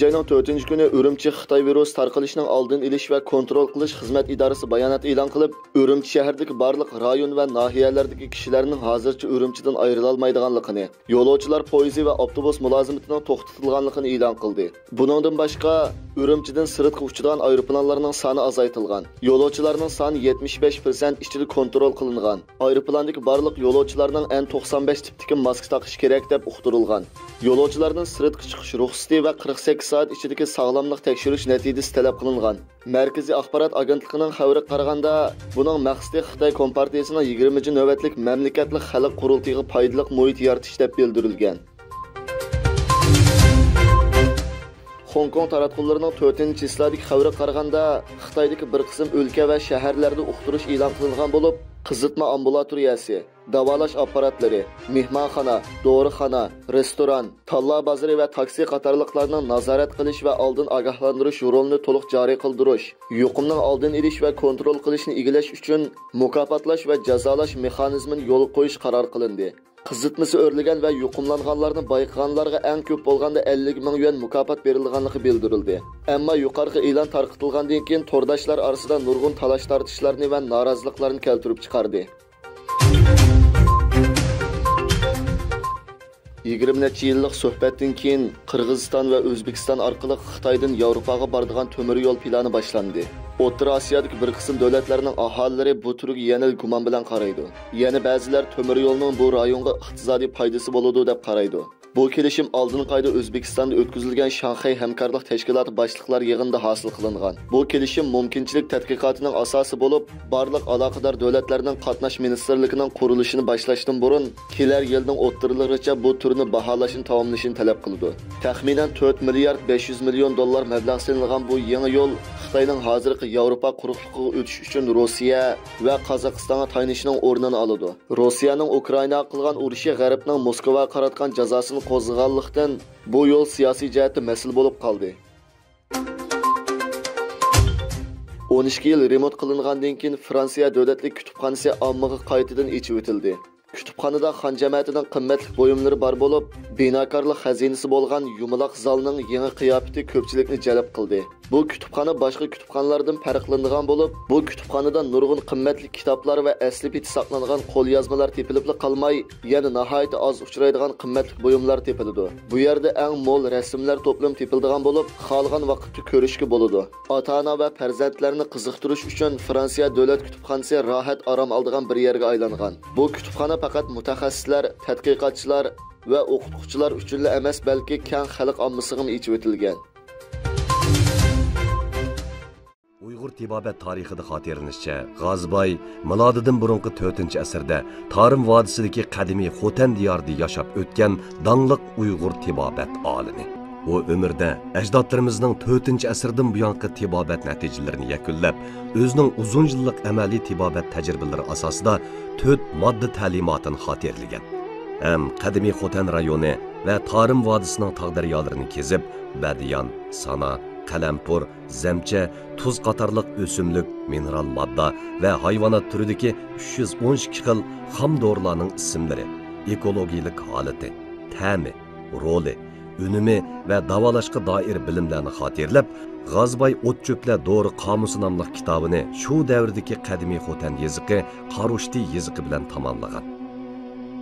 5 ayning 4 kuni Urumchi Xitoy virus tarqalishining oldini olish va kontrol qilish xizmat idorasi bayonot e'lon qilib, Urumchi shahridagi barliq rayon va nahiyalardagi kishilarning hozircha Urumchidan ayrila olmaydiganligini, yo'lovchilar poyezdi va avtobus mulozimatining to'xtatilganligini e'lon qildi. Buningdan boshqa Urumchidan sirtqa uchadigan aeroplanlarning soni azaytilgan. Yo'lovchilarning soni 75% ichida kontrol qilingan. Aeroplandagi barliq yo'lovchilarning N95 tipdagi maska taqish kerak deb uqtirilgan. Yo'lovchilarning sirtqa chiqish ruxsati va 48 soat ichidagi sog'lomlik tekshirish natijasi talab qilingan. Markaziy axborot agentligining xabariga qaraganda, buning maqsadi Xitoy Kompartiyasining 20 navbatlik mamlakatlik xalq qurultiyiga foydali muhit yaratish deb bildirilgan. Hong Kong taratqullarining 4-chisiladagi xabariga qaraganda, Xitoydagi bir qism o'lka va shaharlarda uqtirish e'lon qilingan bo'lib, qizitma ambulatoriyasi, davolash apparatlari, mehmonxona, dorixona, restoran, talla bozori va taksi qatorliqlarni nazorat qilish va oldin ogohlantirish rolini to'liq joriy qildirish, yuqumning oldini olish va kontrol qilishni egallash uchun mukofotlash va jazolash mexanizmini yo'l qo'yish qaror qilindi. Qizitmasi o'rlagan va yuqumlanganlarni bayqaganlarga eng ko'p bo'lganda 50 ming yuan mukofot berilganligi bildirildi. Ammo yuqorqi e'lon tarqatilgandan keyin to'rdoshlar orasida nurg'un talash tortishlarni va noroziliklarni keltirib chiqardi. 20 necha yillik suhbatdan keyin Qirg'iziston va O'zbekiston orqali Xitoydan Yevropaga boradigan temir yo'l plani boshlandi. O'rta Osiyodagi bir qism davlatlarning aholilari bu turga yana gumon bilan qaraydi. Yana ba'zilar temir yo'lning bu rayonga iqtisodiy foydasi bo'ladi deb qaraydi. Bu kelishim oldin qayda O'zbekistonda o'tkazilgan Shanxay hamkorlik tashkiloti boshliqlar yig'inida hosil qilingan. Bu kelishim mumkinchilik tadqiqotining asosi bo'lib, barliq aloqador davlatlarning qatnash ministrligining qurilishini boshlashdan burun kelar yilning o'ttirlarigacha bu turni baholashni tamomlashni talab qildi. Taxminan 4 milliard 500 million dollar mablag' sarflangan bu yangi yo'l Xitoyning hozirgi Yevropa quruqligiga o'tish uchun Rossiya va Qozog'istonga tayanishning o'rnini oladi. Rossiyaning Ukrainaga qilgan urushi G'arbning Moskvaga qaratgan jazosini qo'zg'allikdan bu yo'l siyosiy jihatdan mas'ul bo'lib qoldi. 12 yil remont qilingandan keyin Fransiya davlatlik kutubxonasi ommaga qaytadan ochib o'tildi. Kutubxonada xon jamiyatining qimmatli buyumlari bor bo'lib, binokorlik xazinasi bo'lgan yumaloq zalning yangi qiyofati ko'pchilikni jalb qildi. Bu kutubxona boshqa kutubxonalardan farqlanadigan bo'lib, bu kutubxonada nurg'un qimmatli kitoblar va asli piti saqlangan qo'lyozmalar tepilib qolmay, yana nihoyat oz uchraydigan qimmatli buyumlar tepiladi. Bu yerda eng mo'l rasmlar to'plam tepiladigan bo'lib, xohlagan vaqtda ko'rishga bo'ladi. Ota-ona va farzandlarni qiziqtirish uchun Fransiya davlat kutubxonasi rohat orom oladigan bir yerga aylangan. Bu kutubxona faqat mutaxassislar, tadqiqotchilar va o'qituvchilar uchun emas, balki keng xalq ommasiga ochib o'tilgan. Uyg'ur tibobat tarixida xotiralanishcha, G'azboy milodidan burungi 4-asrda Tarim vodisidagi qadimiy Xotan diyorida yashab o'tgan dangliq Uyg'ur tibobat olimi. U umrda ajdodlarimizning 4-asrdan buyongi tibobat natijalarini yakunlab, o'zining uzun yillik amaliy tibobat tajribalari asosida 4 modda ta'limotini xotirlagan. Ham qadimiy Xotan rayoni va Tarim vodisining tog'daryolarini kezib, Badiyon, Sana, Qalampur, Zamcha, tuz qatorliq o'simlik, mineral modda va hayvonot turidagi 312 xil xam dorilarning ismlari, ekologiyalik holati, ta'mi, roli, unumi va davolashga doir bilimlarni xotirlab, G'azboy o't-cho'plar dori qomusi nomli kitobini shu davrdagi qadimiy Xotan yoziqi Qarushti yoziqi bilan tamomlagan.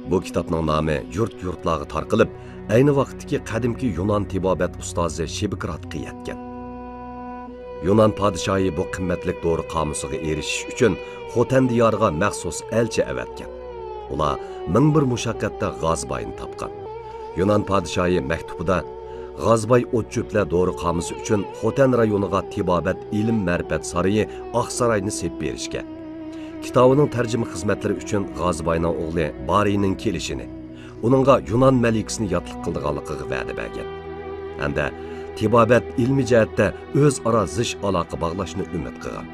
Bu kitobning nomi yurt-yurtlarga tarqalib, ayni vaqtdagi qadimki Yunon tibobat ustozi Shibikratga yetgan. Yunon podshohi bu qimmatli dori qomusiga erishish uchun Xotan diyoriga maxsus elchi avatgan. Ular ming bir mushaqqatda G'azboyni topgan. Yunon podshohi maktubida G'azboy o't-cho'plar dori qomusi uchun Xotan rayoniga tibobat ilm ma'rifat saroyi Oqsaroyni sep berishga, kitobining tarjima xizmatlari uchun G'azboyning o'g'li Bariyning kelishini, uningga Yunon malikasini yotliq qildiganligiga va'da bergan. Hamda tibobat ilmi jihatda o'zaro zish aloqa bog'lashni umid qilgan.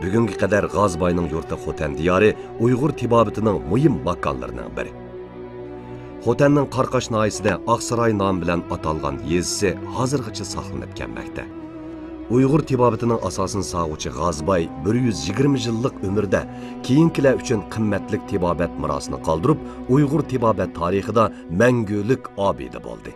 Bugunga qadar G'azboyning yurti Xotan diyori Uyg'ur tibobatining muhim makonlaridan biri. Xotanning Qarqash noyisida Oqsaroy nomi bilan atalgan yezisi hozirgacha saqlanib kelmoqda. Uyg'ur tibobatining asosini sog'uvchi G'azboy 120 yillik umrda keyingilar uchun qimmatli tibobat mirosini qoldirib, Uyg'ur tibobat tarixida mangulik obida bo'ldi.